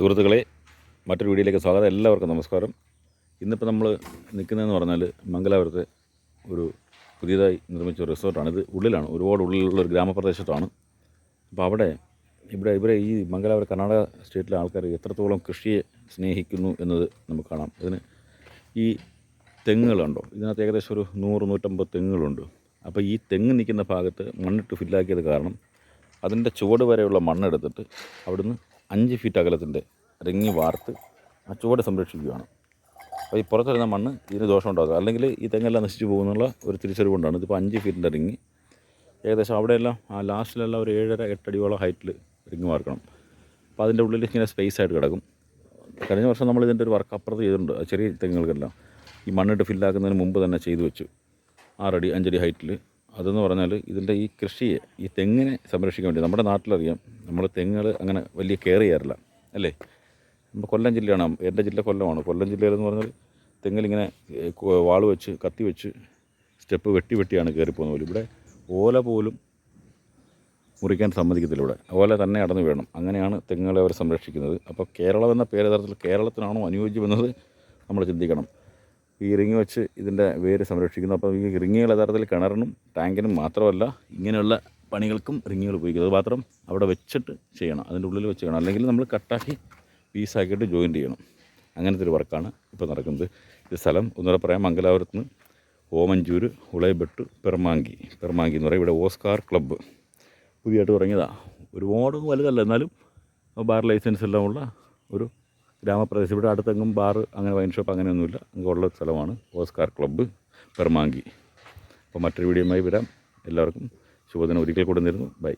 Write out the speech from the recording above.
സുഹൃത്തുക്കളെ, മറ്റൊരു വീഡിയോയിലേക്ക് സ്വാഗതം. എല്ലാവർക്കും നമസ്കാരം. ഇന്നിപ്പോൾ നമ്മൾ നിൽക്കുന്നതെന്ന് പറഞ്ഞാൽ മംഗലാപുരത്തെ ഒരു പുതിയതായി നിർമ്മിച്ച റിസോർട്ടാണ്. ഇത് ഉള്ളിലാണ്, ഒരുപാട് ഉള്ളിലുള്ളൊരു ഗ്രാമപ്രദേശത്താണ്. അപ്പോൾ ഇവിടെ ഈ മംഗലാപുരം കർണാടക സ്റ്റേറ്റിലെ ആൾക്കാർ എത്രത്തോളം കൃഷിയെ സ്നേഹിക്കുന്നു എന്നത് നമുക്ക് കാണാം. ഇതിന് ഈ തെങ്ങുകളുണ്ടോ, ഇതിനകത്ത് ഏകദേശം ഒരു 100-150 തെങ്ങുകളുണ്ട്. അപ്പോൾ ഈ തെങ്ങ് നിൽക്കുന്ന ഭാഗത്ത് മണ്ണിട്ട് ഫില്ലാക്കിയത് കാരണം അതിൻ്റെ ചുവട് വരെയുള്ള മണ്ണെടുത്തിട്ട് അവിടുന്ന് 5 ഫീറ്റ് അകലത്തിൻ്റെ റിങ്ങി വാർത്ത് ആ ചുവട് സംരക്ഷിക്കുകയാണ്. അപ്പോൾ ഈ പുറത്തിരുന്ന മണ്ണ് ഇതിന് ദോഷം ഉണ്ടാകുക, അല്ലെങ്കിൽ ഈ തെങ്ങെല്ലാം നശിച്ചു പോകുന്നുള്ള ഒരു തിരിച്ചറിവുകൊണ്ടാണ് ഇതിപ്പോൾ 5 ഫീറ്റിൻ്റെ റിങ്ങ്. ഏകദേശം അവിടെയെല്ലാം ആ ലാസ്റ്റിലെല്ലാം ഒരു 7.5-8 അടിയോളം ഹൈറ്റിൽ റിങ്ങ് വാർക്കണം. അപ്പോൾ അതിൻ്റെ ഉള്ളിൽ ഇങ്ങനെ സ്പേസ് ആയിട്ട് കിടക്കും. കഴിഞ്ഞ വർഷം നമ്മൾ ഇതിൻ്റെ ഒരു വർക്ക് അപ്പുറത്ത് ചെയ്തിട്ടുണ്ട്. ചെറിയ തെങ്ങുകൾക്കെല്ലാം ഈ മണ്ണിട്ട് ഫില്ലാക്കുന്നതിന് മുമ്പ് തന്നെ ചെയ്തു വെച്ചു, 6 അടി 5 അടി ഹൈറ്റിൽ. അതെന്ന് പറഞ്ഞാൽ ഇതിൻ്റെ ഈ കൃഷിയെ, ഈ തെങ്ങിനെ സംരക്ഷിക്കാൻ വേണ്ടി. നമ്മുടെ നാട്ടിലറിയാം, നമ്മൾ തെങ്ങുകൾ അങ്ങനെ വലിയ കെയർ ചെയ്യാറില്ല, അല്ലേ? നമ്മൾ കൊല്ലം ജില്ലയാണ്, എൻ്റെ ജില്ല കൊല്ലമാണ്. കൊല്ലം ജില്ലയിലെന്ന് പറഞ്ഞാൽ തെങ്ങിലിങ്ങനെ വാൾ വെച്ച് കത്തി വെച്ച് സ്റ്റെപ്പ് വെട്ടിയാണ് കയറിപ്പോകുന്നത് പോലും. ഇവിടെ ഓല പോലും മുറിക്കാൻ സമ്മതിക്കത്തില്ല. ഇവിടെ ഓല തന്നെ അടന്നു വീഴണം. അങ്ങനെയാണ് തെങ്ങുകളെ അവർ സംരക്ഷിക്കുന്നത്. അപ്പോൾ കേരളം എന്ന പേര് യഥാർത്ഥത്തിൽ കേരളത്തിനാണോ അനുയോജ്യമെന്നത് നമ്മൾ ചിന്തിക്കണം. ഈ റിങ് വെച്ച് ഇതിൻ്റെ വേര് സംരക്ഷിക്കുന്നു. അപ്പോൾ ഈ റിങ്ങുകൾ യഥാർത്ഥത്തിൽ കിണറിനും ടാങ്കിനും മാത്രമല്ല, ഇങ്ങനെയുള്ള പണികൾക്കും റിങ്ങുകൾ ഉപയോഗിക്കുന്നത്. അത് മാത്രം അവിടെ വെച്ചിട്ട് ചെയ്യണം, അതിൻ്റെ ഉള്ളിൽ വെച്ച് ചെയ്യണം. അല്ലെങ്കിൽ നമ്മൾ കട്ടാക്കി പീസാക്കിയിട്ട് ജോയിൻ്റ് ചെയ്യണം. അങ്ങനത്തെ ഒരു വർക്കാണ് ഇപ്പോൾ നടക്കുന്നത്. ഇത് സ്ഥലം ഒന്നുകൂടെ പറയാം, മംഗലാപുരത്ത് നിന്ന് ഓമഞ്ചൂർ ഉളയബെട്ട് പെർമാങ്കി എന്ന് പറയും. ഇവിടെ ഓസ്കാർ ക്ലബ്ബ് പുതിയതായിട്ട് തുടങ്ങിയതാണ്. ഒരുപാട് വലുതല്ല, എന്നാലും ബാർ ലൈസൻസ് എല്ലാം ഉള്ള ഒരു ഗ്രാമപ്രദേശം. ഇവിടെ അടുത്തെങ്ങും ബാർ അങ്ങനെ വൈൻ ഷോപ്പ് അങ്ങനെയൊന്നുമില്ല. അങ്ങനെയുള്ള സ്ഥലമാണ് ഓസ്കാർ ക്ലബ്ബ് പെർമാങ്കി. അപ്പോൾ മറ്റൊരു വീഡിയോയുമായി വരാം. എല്ലാവർക്കും ശുഭദിനം ഒരിക്കൽ കൂടെ നേരുന്നു. ബൈ.